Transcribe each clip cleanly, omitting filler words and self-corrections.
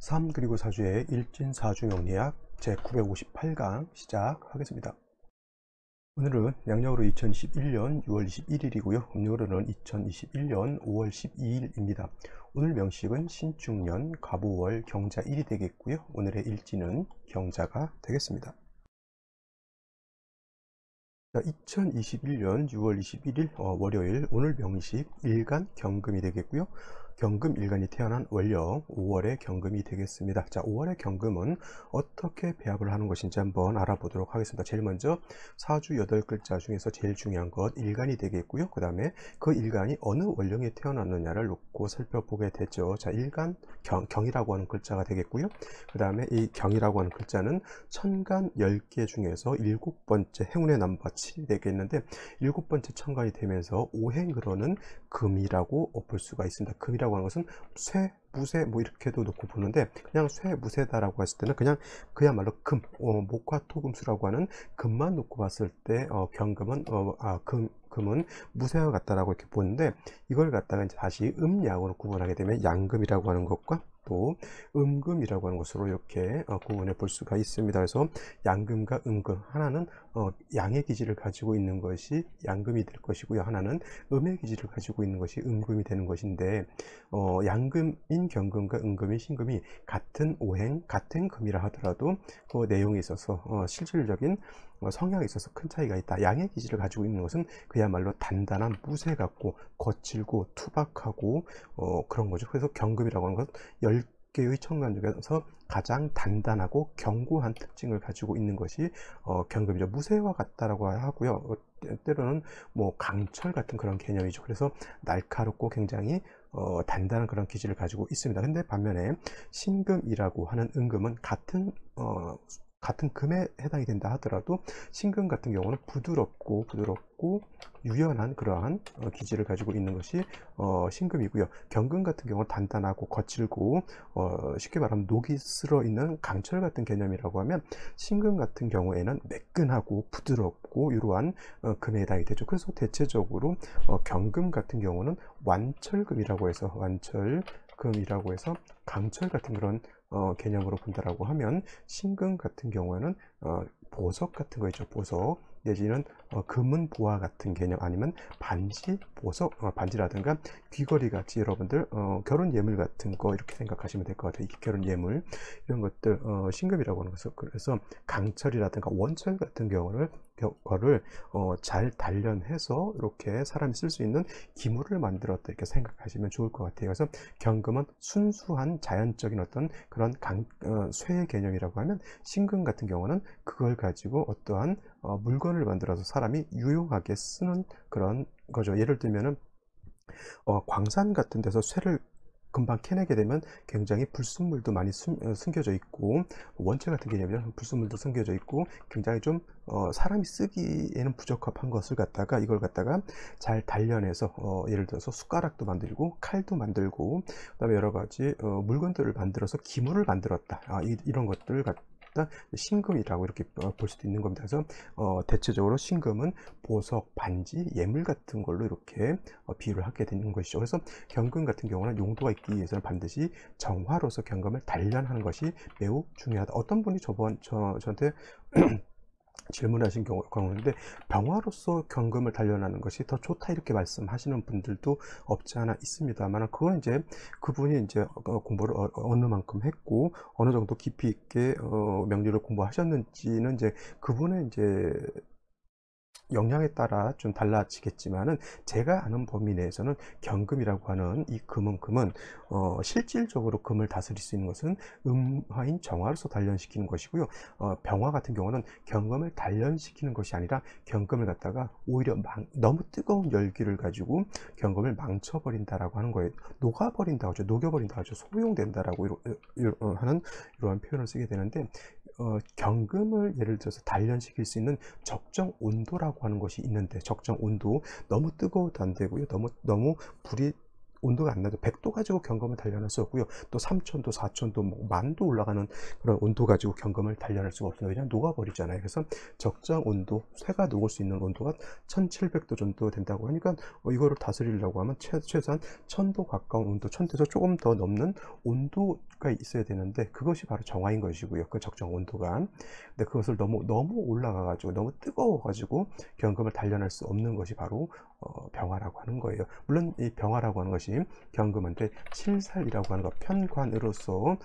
3 그리고 4주의 일진사주명리학 제958강 시작하겠습니다. 오늘은 양력으로 2021년 6월 21일이고요. 음력으로는 2021년 5월 12일입니다. 오늘 명식은 신축년 갑오월 경자 1이 되겠고요. 오늘의 일진은 경자가 되겠습니다. 2021년 6월 21일 월요일, 오늘 명식 일간 경금이 되겠고요. 경금 일간이 태어난 월력 5월의 경금이 되겠습니다. 자, 5월의 경금은 어떻게 배합을 하는 것인지 한번 알아보도록 하겠습니다. 제일 먼저 사주 8글자 중에서 제일 중요한 것 일간이 되겠고요. 그 다음에 그 일간이 어느 원령에 태어났느냐를 놓고 살펴보게 되죠. 자, 일간 경이라고 하는 글자가 되겠고요. 그 다음에 이 경이라고 하는 글자는 천간 10개 중에서 7번째 행운의 넘버 7이 되겠는데, 7번째 천간이 되면서 오행으로는 금이라고 볼 수가 있습니다. 금이라고 하는 것은 쇠, 무쇠 뭐 이렇게도 놓고 보는데, 그냥 쇠, 무쇠다라고 했을 때는 그냥 그야말로 금, 목화토금수라고 하는 금만 놓고 봤을 때 경금은 금은 무쇠와 같다라고 이렇게 보는데, 이걸 갖다가 이제 다시 음양으로 구분하게 되면 양금이라고 하는 것과 또 음금이라고 하는 것으로 이렇게 구분해 볼 수가 있습니다. 그래서 양금과 음금, 하나는 양의 기질을 가지고 있는 것이 양금이 될 것이고요, 하나는 음의 기질을 가지고 있는 것이 음금이 되는 것인데, 양금인 경금과 음금인 신금이 같은 오행, 같은 금이라 하더라도 그 내용에 있어서 실질적인 성향에 있어서 큰 차이가 있다. 양의 기질을 가지고 있는 것은 그야말로 단단한 무쇠 같고 거칠고 투박하고 그런 거죠. 그래서 경금이라고 하는 것, 10개의 천간 중에서 가장 단단하고 견고한 특징을 가지고 있는 것이 경금이죠. 무쇠와 같다라고 하고요. 때로는 뭐 강철 같은 그런 개념이죠. 그래서 날카롭고 굉장히 단단한 그런 기질을 가지고 있습니다. 근데 반면에 신금이라고 하는 음금은 같은 금에 해당이 된다 하더라도 신금 같은 경우는 부드럽고 유연한 그러한 기질을 가지고 있는 것이 신금이고요. 경금 같은 경우는 단단하고 거칠고 쉽게 말하면 녹이 슬어 있는 강철 같은 개념이라고 하면, 신금 같은 경우에는 매끈하고 부드럽고 이러한 금에 해당이 되죠. 그래서 대체적으로 경금 같은 경우는 완철금이라고 해서 강철 같은 그런 개념으로 본다라고 하면, 신금 같은 경우에는 보석 같은 거 있죠. 보석 내지는 금은 보화 같은 개념, 아니면 반지, 보석, 반지라든가 귀걸이 같이 여러분들 결혼 예물 같은 거 이렇게 생각하시면 될 것 같아요. 결혼 예물 이런 것들 신금이라고 하는 것을, 그래서 강철이라든가 원철 같은 경우를 잘 단련해서 이렇게 사람이 쓸 수 있는 기물을 만들었다 이렇게 생각하시면 좋을 것 같아요. 그래서 경금은 순수한 자연적인 어떤 그런 쇠의 개념이라고 하면, 신금 같은 경우는 그걸 가지고 어떠한 물건을 만들어서 사람이 유용하게 쓰는 그런 거죠. 예를 들면은 광산 같은 데서 쇠를 금방 캐내게 되면 굉장히 불순물도 많이 숨겨져 있고, 원체 같은 개념이죠. 불순물도 숨겨져 있고 굉장히 좀 사람이 쓰기에는 부적합한 것을 갖다가 이걸 갖다가 잘 단련해서 예를 들어서 숟가락도 만들고 칼도 만들고 그다음에 여러 가지 물건들을 만들어서 기물을 만들었다. 이런 것들을 갖다 신금이라고 이렇게 볼 수도 있는 겁니다. 그래서 대체적으로 신금은 보석, 반지, 예물 같은 걸로 이렇게 비유를 하게 되는 것이죠. 그래서 경금 같은 경우는 용도가 있기 위해서는 반드시 정화로서 경금을 단련하는 것이 매우 중요하다. 어떤 분이 저한테 질문하신 경우인데, 병화로서 경금을 단련하는 것이 더 좋다 이렇게 말씀하시는 분들도 없지 않아 있습니다만, 그건 이제 그분이 이제 공부를 어느 만큼 했고 어느 정도 깊이 있게 명리를 공부하셨는지는 이제 그분의 이제 영향에 따라 좀 달라지겠지만은, 제가 아는 범위 내에서는 경금이라고 하는 이 금은 실질적으로 금을 다스릴 수 있는 것은 음화인 정화로서 단련시키는 것이고요. 병화 같은 경우는 경금을 단련시키는 것이 아니라 경금을 갖다가 오히려 너무 뜨거운 열기를 가지고 경금을 망쳐버린다라고 하는 거예요. 녹아버린다고 하죠. 녹여버린다고 하죠. 소용된다라고 하는 이러한 표현을 쓰게 되는데, 경금을 예를 들어서 단련시킬 수 있는 적정 온도라고 하는 것이 있는데, 적정 온도, 너무 뜨거워도 안 되고요, 너무 불이 온도가 안 나죠. 100도 가지고 경금을 단련할 수 없고요. 또 3000도, 4000도, 뭐 만도 올라가는 그런 온도 가지고 경금을 단련할 수가 없어요. 왜냐하면 녹아버리잖아요. 그래서 적정 온도, 쇠가 녹을 수 있는 온도가 1700도 정도 된다고 하니까 이거를 다스리려고 하면 최소한 1000도 가까운 온도, 1000도에서 조금 더 넘는 온도가 있어야 되는데, 그것이 바로 정화인 것이고요. 그 적정 온도가. 근데 그것을 너무 올라가 가지고, 너무 뜨거워 가지고 경금을 단련할 수 없는 것이 바로 병화라고 하는 거예요. 물론 이 병화라고 하는 것이 경금한테 칠살이라고 하는 것, 편관으로서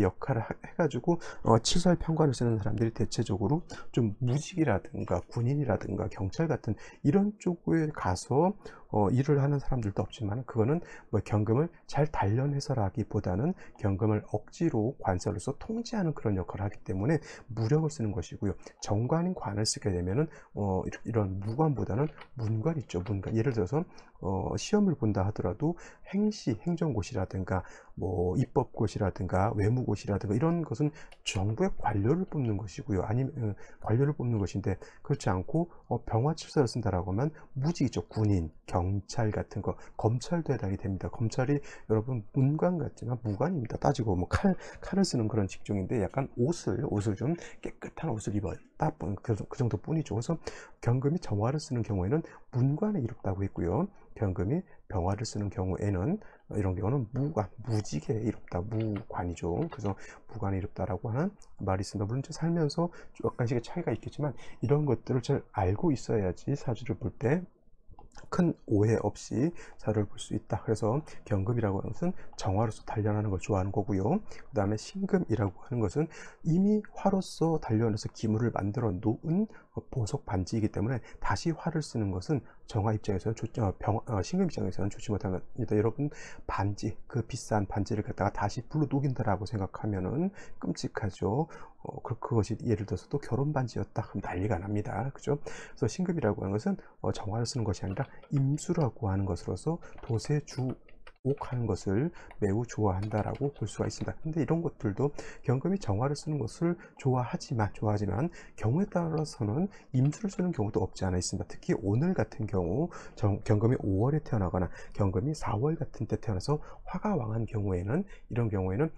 역할을 해가지고 칠살 편관을 쓰는 사람들이 대체적으로 좀 무직이라든가 군인이라든가 경찰 같은 이런 쪽에 가서 일을 하는 사람들도 없지만, 그거는 뭐 경금을 잘 단련해서라기보다는 경금을 억지로 관사로서 통제하는 그런 역할을 하기 때문에 무력을 쓰는 것이고요. 정관인 관을 쓰게 되면은 이런 무관보다는 문관 있죠. 문관. 예를 들어서 시험을 본다 하더라도 행시, 행정고시라든가 뭐 입법고시라든가 외무고시라든가 이런 것은 정부의 관료를 뽑는 것이고요. 아니면 관료를 뽑는 것인데, 그렇지 않고 병화칠사를 쓴다라고 하면 무직이죠. 군인, 경찰 같은 거, 검찰도 해당이 됩니다. 검찰이 여러분 문관 같지만 무관입니다. 따지고 뭐 칼을 쓰는 그런 직종인데, 약간 옷을 좀 깨끗한 옷을 입었다, 그 정도 뿐이죠. 그래서 경금이 정화를 쓰는 경우에는 문관에 이롭다고 했고요. 경금이 병화를 쓰는 경우에는, 이런 경우는 무직에 이롭다, 무관이죠. 그래서 무관에 이롭다라고 하는 말이 있습니다. 물론 살면서 약간씩의 차이가 있겠지만, 이런 것들을 잘 알고 있어야지 사주를 볼 때 큰 오해 없이 사주를 볼 수 있다. 그래서 경금이라고 하는 것은 정화로서 단련하는 걸 좋아하는 거고요. 그 다음에 신금이라고 하는 것은 이미 화로서 단련해서 기물을 만들어 놓은 보석 반지이기 때문에 다시 화를 쓰는 것은 정화 입장에서는 신금 입장에서는 좋지 못합니다. 여러분, 반지, 그 비싼 반지를 갖다가 다시 불로 녹인다라고 생각하면은 끔찍하죠. 그것이 예를 들어서 또 결혼 반지였다 그럼 난리가 납니다. 그죠? 그래서 신금이라고 하는 것은 정화를 쓰는 것이 아니라 임수라고 하는 것으로서 도세주옥하는 것을 매우 좋아한다라고 볼 수가 있습니다. 근데 이런 것들도 경금이 정화를 쓰는 것을 좋아하지만 경우에 따라서는 임수를 쓰는 경우도 없지 않아 있습니다. 특히 오늘 같은 경우 경금이 5월에 태어나거나 경금이 4월 같은 때 태어나서 화가 왕한 경우에는, 이런 경우에는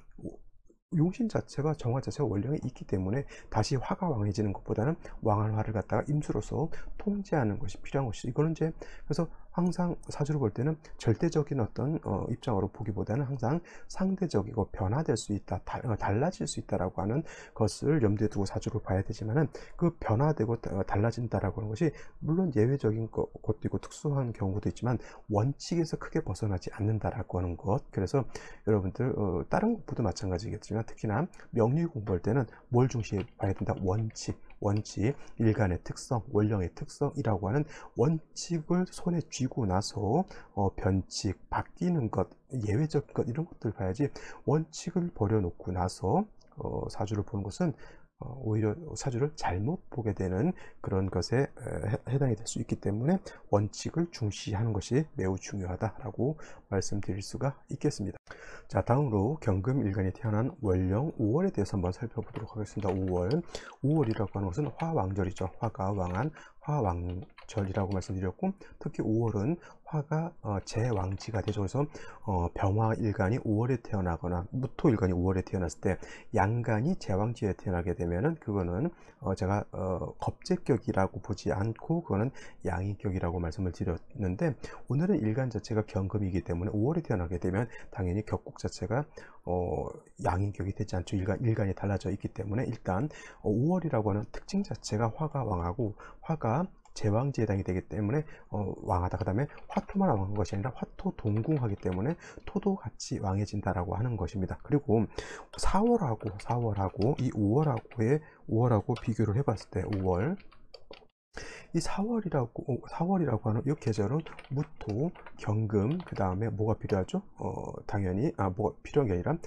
용신 자체가, 정화 자체가 원령이 있기 때문에 다시 화가 왕해지는 것보다는 왕한 화를 갖다가 임수로서 통제하는 것이 필요한 것이죠. 이거는 이제, 그래서 항상 사주를 볼 때는 절대적인 어떤 입장으로 보기보다는 항상 상대적이고 변화될 수 있다, 달라질 수 있다라고 하는 것을 염두에 두고 사주를 봐야 되지만은, 그 변화되고 달라진다라고 하는 것이 물론 예외적인 것도 있고 특수한 경우도 있지만 원칙에서 크게 벗어나지 않는다라고 하는 것. 그래서 여러분들 다른 것보다 마찬가지겠지만, 특히나 명리 공부할 때는 뭘 중시해 봐야 된다? 원칙, 일간의 특성, 원령의 특성이라고 하는 원칙을 손에 쥐고 나서 변칙, 바뀌는 것, 예외적 것, 이런 것들 봐야지, 원칙을 버려놓고 나서 사주를 보는 것은 오히려 사주를 잘못 보게 되는 그런 것에 해당이 될 수 있기 때문에 원칙을 중시하는 것이 매우 중요하다라고 말씀드릴 수가 있겠습니다. 자, 다음으로 경금일간이 태어난 월령 5월에 대해서 한번 살펴보도록 하겠습니다. 5월이라고 하는 것은 화왕절이죠. 화가 왕한 화왕절이라고 말씀드렸고, 특히 5월은 화가 제왕지가 되죠. 그래서 병화일간이 5월에 태어나거나 무토일간이 5월에 태어났을 때 양간이 제왕지에 태어나게 되면은, 그거는 제가 겁재격이라고 보지 않고 그거는 양의격이라고 말씀을 드렸는데, 오늘은 일간 자체가 경금이기 때문에 5월에 태어나게 되면 당연히 격국 자체가 양의격이 되지 않죠. 일간이 달라져 있기 때문에 일단 5월이라고 하는 특징 자체가 화가 왕하고 화가 제왕지에 해당이 되기 때문에 왕하다. 그 다음에 화토만 왕한 것이 아니라 화토 동궁하기 때문에 토도 같이 왕해진다라고 하는 것입니다. 그리고 4월하고 이 5월하고 비교를 해봤을 때, 5월, 이 4월이라고 하는 이 계절은 무토, 경금, 그 다음에 뭐가 필요하죠? 당연히 뭐가 필요한 게 아니라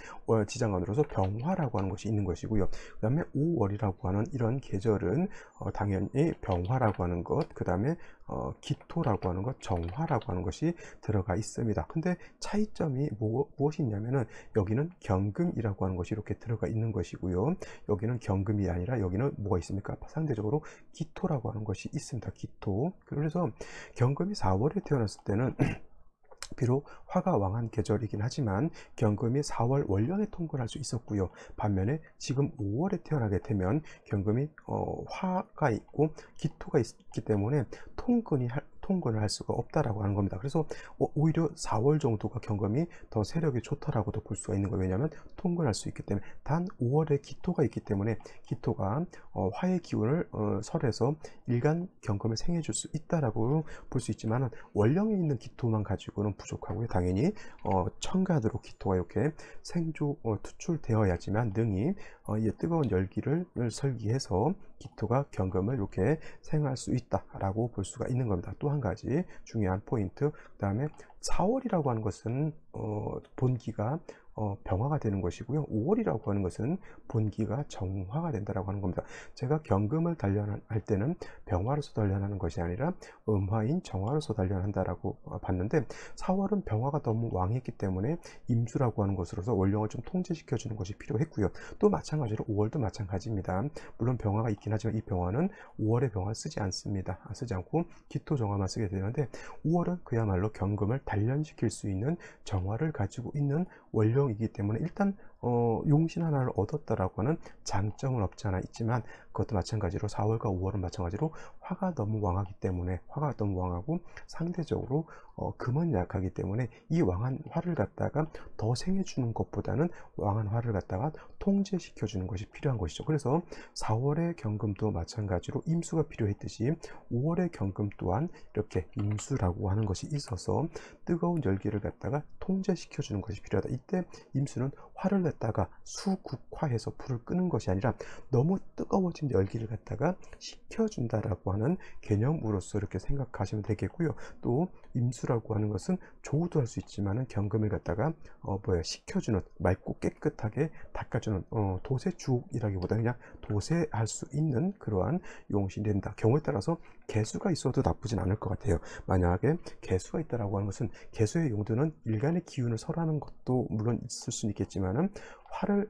지장간으로서 병화라고 하는 것이 있는 것이고요. 그 다음에 5월이라고 하는 이런 계절은 당연히 병화라고 하는 것, 그 다음에 기토라고 하는 것, 정화라고 하는 것이 들어가 있습니다. 근데 차이점이 무엇이 있냐면은, 여기는 경금이라고 하는 것이 이렇게 들어가 있는 것이고요. 여기는 경금이 아니라 여기는 뭐가 있습니까? 상대적으로 기토라고 하는 것이 있습니다. 기토. 그래서 경금이 4월에 태어났을 때는 비록 화가 왕한 계절이긴 하지만 경금이 4월 월령에 통근할 수 있었고요. 반면에 지금 5월에 태어나게 되면 경금이 화가 있고 기토가 있기 때문에 통근을 할 수가 없다라고 하는 겁니다. 그래서 오히려 4월 정도가 경금이 더 세력이 좋다라고도 볼 수가 있는 거예요. 왜냐하면 통근할 수 있기 때문에. 단 5월에 기토가 있기 때문에 기토가 화의 기운을 설해서 일간 경금을 생해줄 수 있다라고 볼 수 있지만 월령에 있는 기토만 가지고는 부족하고요. 당연히 천간으로 기토가 이렇게 투출되어야지만 능히 이 뜨거운 열기를 설기해서 기토가 경금을 이렇게 생할 수 있다라고 볼 수가 있는 겁니다. 또 한 가지 중요한 포인트, 그 다음에 4월이라고 하는 것은 본기가 병화가 되는 것이고요. 5월이라고 하는 것은 본기가 정화가 된다라고 하는 겁니다. 제가 경금을 단련할 때는 병화로서 단련하는 것이 아니라 음화인 정화로서 단련한다라고 봤는데 4월은 병화가 너무 왕했기 때문에 임수라고 하는 것으로서 원령을 좀 통제시켜 주는 것이 필요했고요. 또 마찬가지로 5월도 마찬가지입니다. 물론 병화가 있긴 하지만 이 병화는 5월에 병화를 쓰지 않습니다. 쓰지 않고 기토 정화만 쓰게 되는데 5월은 그야말로 경금을 단련시킬 수 있는 정화를 가지고 있는 원령이기 때문에 일단 용신 하나를 얻었다라고 하는 장점은 없지 않아 있지만 그것도 마찬가지로 4월과 5월은 마찬가지로 화가 너무 왕하기 때문에 화가 너무 왕하고 상대적으로 금은 약하기 때문에 이 왕한 화를 갖다가 더 생해주는 것보다는 왕한 화를 갖다가 통제시켜 주는 것이 필요한 것이죠. 그래서 4월의 경금도 마찬가지로 임수가 필요했듯이 5월의 경금 또한 이렇게 임수라고 하는 것이 있어서 뜨거운 열기를 갖다가 통제시켜 주는 것이 필요하다. 이때 임수는 화를 갖다가 수국화해서 불을 끄는 것이 아니라 너무 뜨거워진 열기를 갖다가 식혀준다라고 하는 개념으로서 이렇게 생각하시면 되겠고요. 또 임수라고 하는 것은 조우도 할 수 있지만은 경금을 갖다가 식혀주는, 맑고 깨끗하게 닦아주는 도세주옥이라기보다 그냥 도세할 수 있는 그러한 용신이 된다. 경우에 따라서 개수가 있어도 나쁘진 않을 것 같아요. 만약에 개수가 있다라고 하는 것은 개수의 용도는 일간의 기운을 설하는 것도 물론 있을 수는 있겠지만은 화를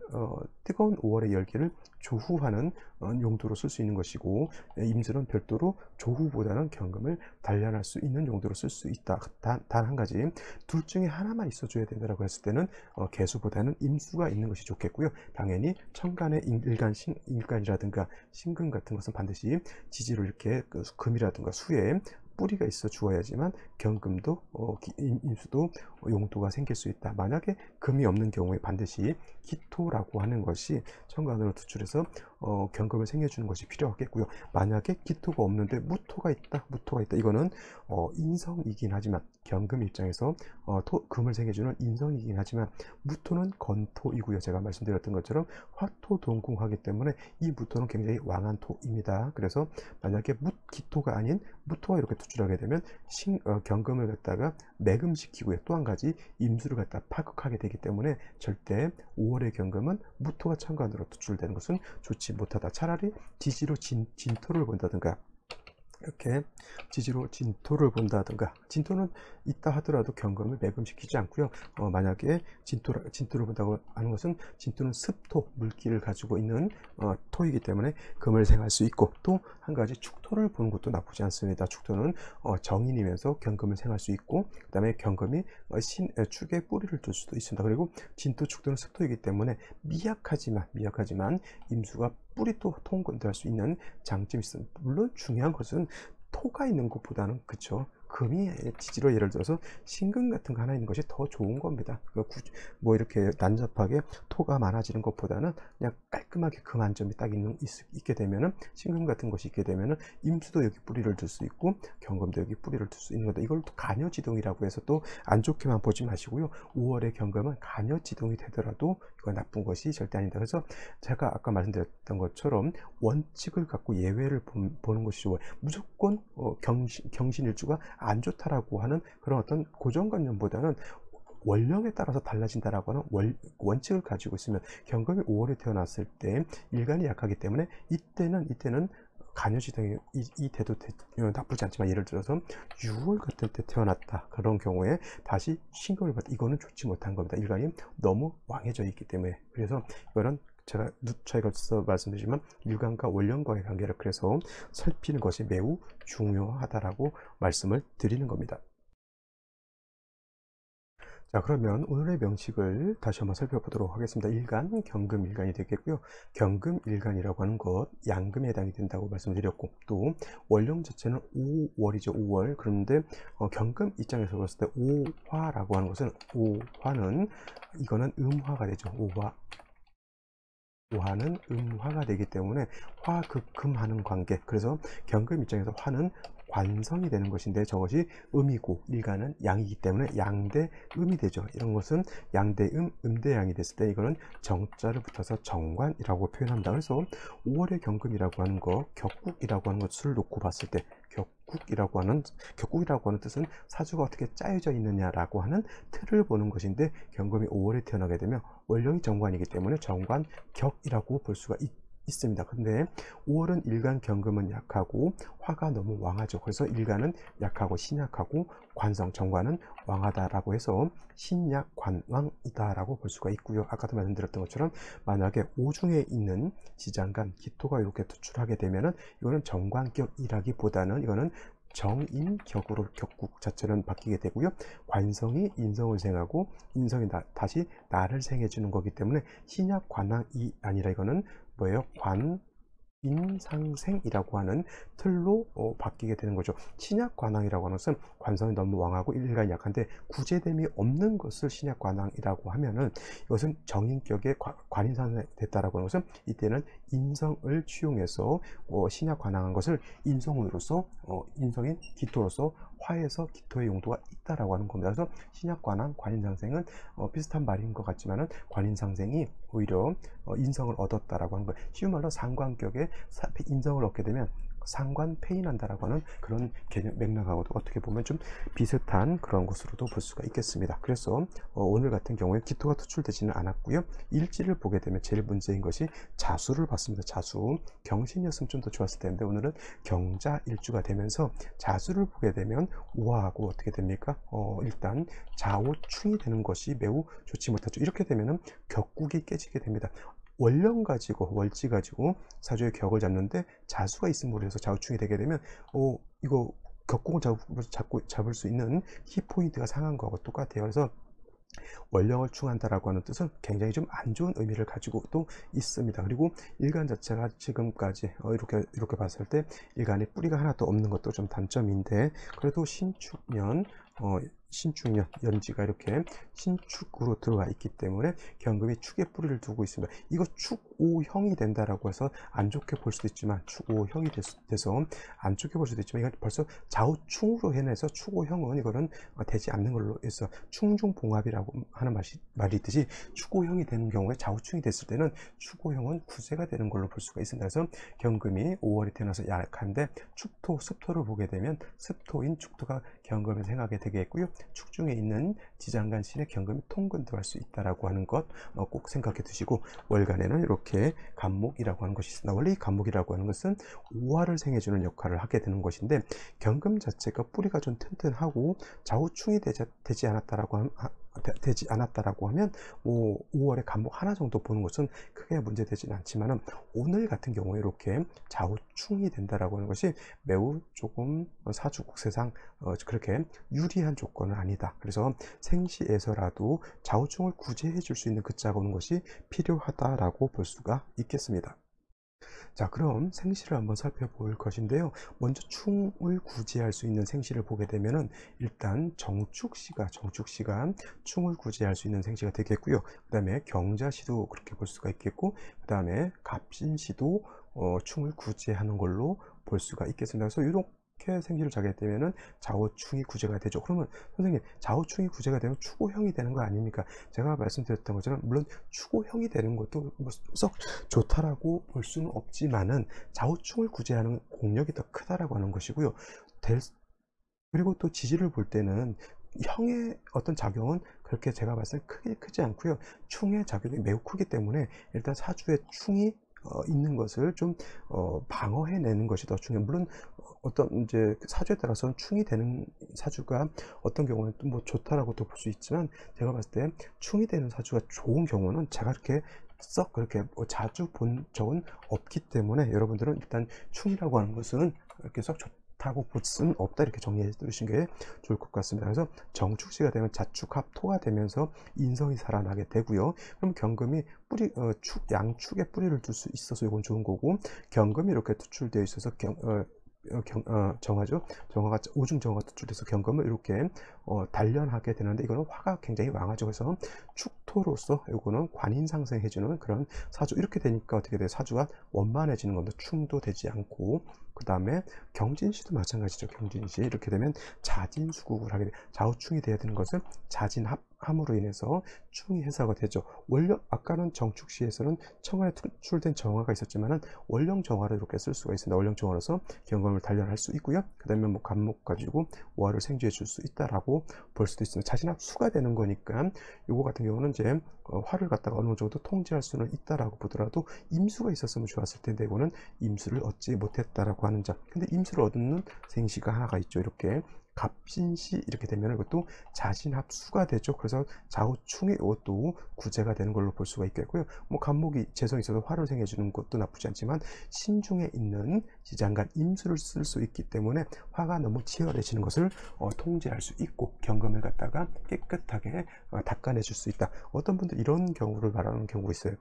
뜨거운 5월의 열기를 조후하는 용도로 쓸 수 있는 것이고 임술은 별도로 조후보다는 경금을 단련할 수 있는 용도로 쓸 수 있다. 단 한 가지 둘 중에 하나만 있어줘야 된다고 했을 때는 개수보다는 임수가 있는 것이 좋겠고요. 당연히 천간의 일간이라든가 신금 같은 것은 반드시 지지로 이렇게 금이라든가 수에 뿌리가 있어 주어야지만 경금도 임수도 용도가 생길 수 있다. 만약에 금이 없는 경우에 반드시 기토라고 하는 것이 천간으로 투출해서 경금을 생겨주는 것이 필요하겠고요. 만약에 기토가 없는데 무토가 있다, 이거는 인성이긴 하지만 경금 입장에서 금을 생겨주는 인성이긴 하지만 무토는 건토이고요. 제가 말씀드렸던 것처럼 화토 동궁하기 때문에 이 무토는 굉장히 왕한 토입니다. 그래서 만약에 기토가 아닌 무토가 이렇게 투출하게 되면 경금을 갖다가 매금시키고요. 또 한 가지 임수를 갖다 파극하게 되기 때문에 절대 5월의 경금은 무토가 천간으로 투출되는 것은 좋지 못하다. 차라리 지지로 진토를 본다든가 이렇게 지지로 진토를 본다든가, 진토는 있다 하더라도 경금을 매금시키지 않고요. 만약에 진토를 본다고 하는 것은 진토는 습토, 물기를 가지고 있는 토이기 때문에 금을 생할 수 있고, 또 한 가지 축토를 보는 것도 나쁘지 않습니다. 축토는 정인이면서 경금을 생할 수 있고, 그 다음에 경금이 축에 뿌리를 둘 수도 있습니다. 그리고 진토, 축토는 습토이기 때문에 미약하지만 임수가 뿌리도 통근할 수 있는 장점이 있습니다. 물론 중요한 것은 토가 있는 것보다는, 그쵸, 금이 지지로 예를 들어서 신금 같은 거 하나 있는 것이 더 좋은 겁니다. 뭐 이렇게 난잡하게 토가 많아지는 것보다는 그냥 깔끔하게 금 한 점이 딱 있게 되면은, 신금 같은 것이 있게 되면은 임수도 여기 뿌리를 둘 수 있고 경금도 여기 뿌리를 둘 수 있는 거다. 이걸 또 간여지동이라고 해서 또 안 좋게만 보지 마시고요. 5월의 경금은 간여지동이 되더라도 이건 나쁜 것이 절대 아니다. 그래서 제가 아까 말씀드렸던 것처럼 원칙을 갖고 예외를 보는 것이 좋아요. 무조건 경신일주가 안 좋다라고 하는 그런 어떤 고정관념보다는 원령에 따라서 달라진다라고 하는 원칙을 가지고 있으면, 경금이 5월에 태어났을 때 일간이 약하기 때문에 이때는 간여지동이 돼도 나쁘지 않지만, 예를 들어서 6월 같은 때 태어났다 그런 경우에 다시 신금을 받다, 이거는 좋지 못한 겁니다. 일간이 너무 왕해져 있기 때문에. 그래서 이거는 제가 누차에 서 말씀드리지만 일간과 원령과의 관계를 그래서 살피는 것이 매우 중요하다라고 말씀을 드리는 겁니다. 자, 그러면 오늘의 명식을 다시 한번 살펴보도록 하겠습니다. 일간, 경금, 일간이 되겠고요. 경금, 일간이라고 하는 것, 양금에 해당이 된다고 말씀드렸고, 또 월령 자체는 5월이죠. 5월. 그런데 경금 입장에서 봤을 때 5화라고 하는 것은, 5화는 이거는 음화가 되죠. 5화. 화는 음화가 되기 때문에 화극금하는 관계, 그래서 경금 입장에서 화는 관성이 되는 것인데 저것이 음이고 일간은 양이기 때문에 양대 음이 되죠. 이런 것은 양대 음대 양이 됐을 때 이거는 정자를 붙여서 정관이라고 표현합니다. 그래서 5월의 경금이라고 하는 거, 격국이라고 하는 것을 놓고 봤을 때 격국이라고 하는 뜻은 사주가 어떻게 짜여져 있느냐라고 하는 틀을 보는 것인데, 경금이 5월에 태어나게 되면 월령이 정관이기 때문에 정관격이라고 볼 수가 있습니다. 근데 5월은 일간 경금은 약하고 화가 너무 왕하죠. 그래서 일간은 약하고 신약하고 관성 정관은 왕하다라고 해서 신약 관왕이다라고 볼 수가 있고요. 아까도 말씀드렸던 것처럼 만약에 오중에 있는 지장간 기토가 이렇게 투출하게 되면은 이거는 정관격이라기보다는 이거는 정인격으로 격국 자체는 바뀌게 되고요. 관성이 인성을 생하고 인성이 다시 나를 생해주는 거기 때문에 신약 관왕이 아니라 이거는 뭐예요? 관인상생이라고 하는 틀로 바뀌게 되는 거죠. 신약관왕이라고 하는 것은 관성이 너무 왕하고 일간이 약한데 구제됨이 없는 것을 신약관왕이라고 하면은, 이것은 정인격의 관인상생이 됐다라고 하는 것은 이때는 인성을 취용해서 신약관왕한 것을 인성으로서 인성인 기토로서 화에서 기토의 용도가 있다라고 하는 겁니다. 그래서 신약관왕, 관인상생은 비슷한 말인 것 같지만은 관인상생이 오히려 인성을 얻었다라고 하는 거예요. 쉬운 말로 상관격에 인성을 얻게 되면 상관폐인한다라고 하는 그런 개념 맥락하고도 어떻게 보면 좀 비슷한 그런 것으로도 볼 수가 있겠습니다. 그래서 오늘 같은 경우에 기토가 투출되지는 않았고요. 일지를 보게 되면 제일 문제인 것이 자수를 봤습니다. 자수, 경신이었으면 좀 더 좋았을 텐데 오늘은 경자일주가 되면서 자수를 보게 되면 우화하고 어떻게 됩니까? 일단 좌우충이 되는 것이 매우 좋지 못하죠. 이렇게 되면은 격국이 깨지게 됩니다. 월령 가지고 월지 가지고 사주의 격을 잡는데 자수가 있음으로 해서 좌우충이 되게 되면 이거 격국을 잡을 수 있는 키포인트가 상한 거하고 똑같아요. 그래서 원령을 충한다라고 하는 뜻은 굉장히 좀 안 좋은 의미를 가지고 또 있습니다. 그리고 일간 자체가 지금까지 이렇게 봤을 때 일간에 뿌리가 하나도 없는 것도 좀 단점인데, 그래도 신축년 신축년 연지가 이렇게 신축으로 들어가 있기 때문에 경금이 축에 뿌리를 두고 있습니다. 이거 축오형이 된다라고 해서 안 좋게 볼 수도 있지만, 축오형이 돼서 안 좋게 볼 수도 있지만, 이건 벌써 좌우충으로 해내서 축오형은 이거는 되지 않는 걸로 해서 충중봉합이라고 하는 말이 있듯이 축오형이 되는 경우에 좌우충이 됐을 때는 축오형은 구제가 되는 걸로 볼 수가 있습니다. 그래서 경금이 5월에 태어나서 약한데 축토, 습토를 보게 되면 습토인 축토가 경금을 생하게 되겠고요. 축중에 있는 지장간 신의 경금이 통근도 할 수 있다라고 하는 것 꼭 생각해 두시고, 월간에는 이렇게 간목이라고 하는 것이 있습니다. 원래 이 간목이라고 하는 것은 오화를 생해주는 역할을 하게 되는 것인데, 경금 자체가 뿌리가 좀 튼튼하고 좌우충이 되지 않았다라고 하면 5월에 간목 하나 정도 보는 것은 크게 문제되지는 않지만은, 오늘 같은 경우에 이렇게 좌우충이 된다라고 하는 것이 매우 조금 사주국세상 그렇게 유리한 조건은 아니다. 그래서 생시에서라도 좌우충을 구제해 줄 수 있는 글자가 오는 것이 필요하다라고 볼 수가 있겠습니다. 자, 그럼 생시를 한번 살펴볼 것인데요. 먼저 충을 구제할 수 있는 생시를 보게 되면은 일단 정축시가 충을 구제할 수 있는 생시가 되겠고요. 그 다음에 경자시도 그렇게 볼 수가 있겠고, 그 다음에 갑신시도 충을 구제하는 걸로 볼 수가 있겠습니다. 그래서 이렇게 생시를 자게 되면은 좌우충이 구제가 되죠. 그러면 선생님, 좌우충이 구제가 되면 축오형이 되는 거 아닙니까? 제가 말씀드렸던 것처럼 물론 축오형이 되는 것도 썩 좋다라고 볼 수는 없지만은 좌우충을 구제하는 공력이 더 크다라고 하는 것이고요. 그리고 또 지지를 볼 때는 형의 어떤 작용은 그렇게 제가 봤을 때 크게 크지 않고요. 충의 작용이 매우 크기 때문에 일단 사주에 충이 있는 것을 좀 방어해내는 것이 더 중요해요. 물론 어떤 이제 사주에 따라서는 충이 되는 사주가 어떤 경우는 또 뭐 좋다라고도 볼 수 있지만, 제가 봤을 때 충이 되는 사주가 좋은 경우는 제가 이렇게 썩 그렇게 자주 본 적은 없기 때문에, 여러분들은 일단 충이라고 하는 것은 이렇게 썩 타고 붓은 없다 이렇게 정리해 두시는 게 좋을 것 같습니다. 그래서 정축시가 되면 자축합토가 되면서 인성이 살아나게 되고요. 그럼 경금이 뿌리 양축에 뿌리를 둘 수 있어서 이건 좋은 거고, 경금이 이렇게 투출되어 있어서 정화죠. 정화가 오중 정화가 투출돼서 경금을 이렇게 단련하게 되는데, 이거는 화가 굉장히 왕하죠. 그래서 축토로서 이거는 관인 상승해주는 그런 사주, 이렇게 되니까 어떻게 돼요? 사주가 원만해지는 겁니다. 충도 되지 않고. 그 다음에 경진시도 마찬가지죠. 경진시 이렇게 되면 자진수국을 하게 돼. 좌우충이 돼야 되는 것은 자진합함으로 인해서 충이 해소가 되죠. 원령 아까는 정축시에서는 청하에 투출된 정화가 있었지만은 원령 정화를 이렇게 쓸 수가 있습니다. 원령 정화로서 경금을 단련할 수 있고요. 그 다음에 뭐 간목 가지고 월을 생주해 줄 수 있다라고 볼 수도 있습니다. 자진합수가 되는 거니까 요거 같은 경우는 이제 화를 갖다가 어느 정도 통제할 수는 있다라고 보더라도 임수가 있었으면 좋았을 텐데, 이거는 임수를 얻지 못했다라고 하는 점. 근데 임수를 얻는 생시가 하나가 있죠. 이렇게 갑신시 이렇게 되면 이것도 자진합수가 되죠. 그래서 좌우충이 이것도 구제가 되는 걸로 볼 수가 있겠고요. 뭐 간목이 재성이 있어서 화를 생해주는 것도 나쁘지 않지만, 신중에 있는 지장간 임수를 쓸 수 있기 때문에 화가 너무 치열해지는 것을 통제할 수 있고, 경금을 갖다가 깨끗하게 닦아내 줄 수 있다. 어떤 분들 이런 경우를 말하는 경우가 있어요.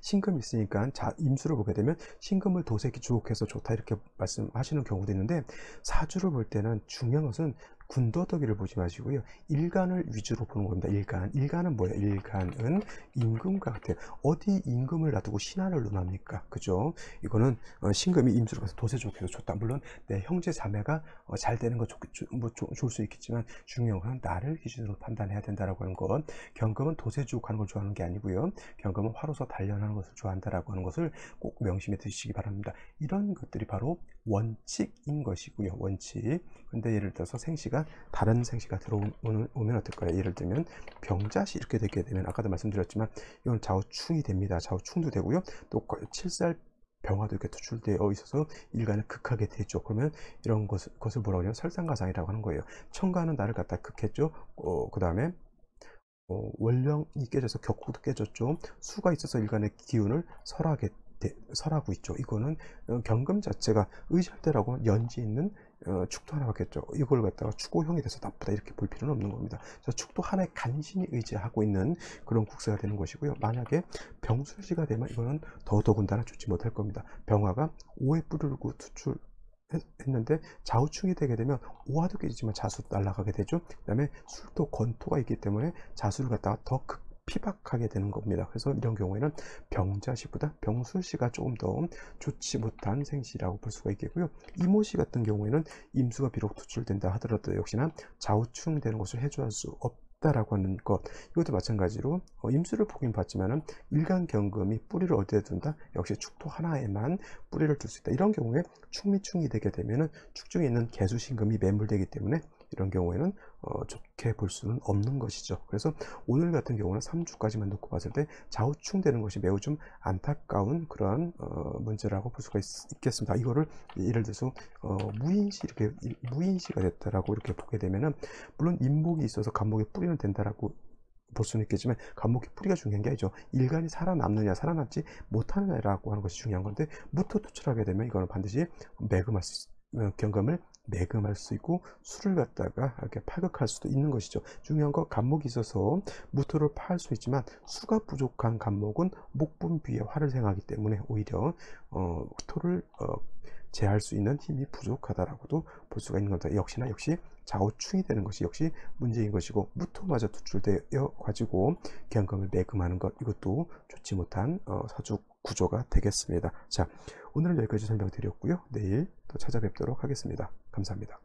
신금이 있으니까 임수를 보게 되면 신금을 도색이 주옥해서 좋다 이렇게 말씀하시는 경우도 있는데, 사주를 볼 때는 중요한 것은 군더더기를 보지 마시고요. 일간을 위주로 보는 겁니다. 일간은 뭐예요? 일간은 임금과 같아요. 어디 임금을 놔두고 신한을 논합니까? 그죠? 이거는 신금이 임수로 가서 도세 주옥해서 좋다. 물론 내 형제 자매가 잘 되는 거 좋을 수 있겠지만, 중요한 건 나를 기준으로 판단해야 된다라고 하는 것. 경금은 도세 주옥하는 걸 좋아하는 게 아니고요. 경금은 화로서 단련하는 것을 좋아한다라고 하는 것을 꼭 명심해 두시기 바랍니다. 이런 것들이 바로 원칙인 것이고요. 원칙. 근데 예를 들어서 생시가 다른 생시가 들어오면 어떨까요? 예를 들면 병자시 이렇게 되게 되면, 아까도 말씀드렸지만 이건 좌우충이 됩니다. 좌우충도 되고요. 또 칠살 병화도 이렇게 투출되어 있어서 일간을 극하게 되죠. 그러면 이런 것을 뭐라고 하냐면 설상가상이라고 하는 거예요. 천간은 나를 갖다 극했죠. 그 다음에 원령이 깨져서 격국도 깨졌죠. 수가 있어서 일간의 기운을 설하고 있죠. 이거는 경금 자체가 의지할 때라고 하면 연지 있는 축도 하나 받겠죠. 이걸 갖다가 축고형이 돼서 나쁘다 이렇게 볼 필요는 없는 겁니다. 그래서 축도 하나에 간신히 의지하고 있는 그런 국세가 되는 것이고요. 만약에 병술시가 되면 이거는 더더군다나 좋지 못할 겁니다. 병화가 5에 뿌리고 투출 했는데 좌우충이 되게 되면 오화도 깨지지만 자수도 날아가게 되죠. 그 다음에 술도 건토가 있기 때문에 자수를 갖다가 더 피박하게 되는 겁니다. 그래서 이런 경우에는 병자시보다 병술시가 조금 더 좋지 못한 생시라고 볼 수가 있겠고요. 이모시 같은 경우에는 임수가 비록 투출된다 하더라도 역시나 좌우충 되는 것을 해줘야 수 없다라고 하는 것. 이것도 마찬가지로 임수를 보긴 봤지만은 일간경금이 뿌리를 어디에 둔다? 역시 축토 하나에만 뿌리를 둘 수 있다. 이런 경우에 축미충이 되게 되면은 축중에 있는 개수신금이 매몰되기 때문에 이런 경우에는 좋게 볼 수는 없는 것이죠. 그래서 오늘 같은 경우는 3주까지만 놓고 봤을 때 좌우충되는 것이 매우 좀 안타까운 그러한 문제라고 볼 수가 있겠습니다. 이거를 예를 들어서 무인시 이렇게 무인시가 됐다라고 이렇게 보게 되면은, 물론 인목이 있어서 간목에 뿌리는 된다라고 볼 수는 있겠지만, 간목이 뿌리가 중요한 게 아니죠. 일간이 살아남느냐 살아남지 못하느냐라고 하는 것이 중요한 건데, 무토 투출하게 되면 이거는 반드시 매금할 수 경금을 매금할 수 있고 수를 갖다가 이렇게 파극할 수도 있는 것이죠. 중요한 건 간목이 있어서 무토를 파할 수 있지만, 수가 부족한 간목은 목분비에 화를 생하기 때문에 오히려 토를 제할 수 있는 힘이 부족하다라고도 볼 수가 있는 겁니다. 역시 좌우충이 되는 것이 역시 문제인 것이고, 무토마저 투출되어 가지고 경금을 매금하는 것, 이것도 좋지 못한 사주 구조가 되겠습니다. 자, 오늘은 여기까지 설명드렸고요. 내일 또 찾아뵙도록 하겠습니다. 감사합니다.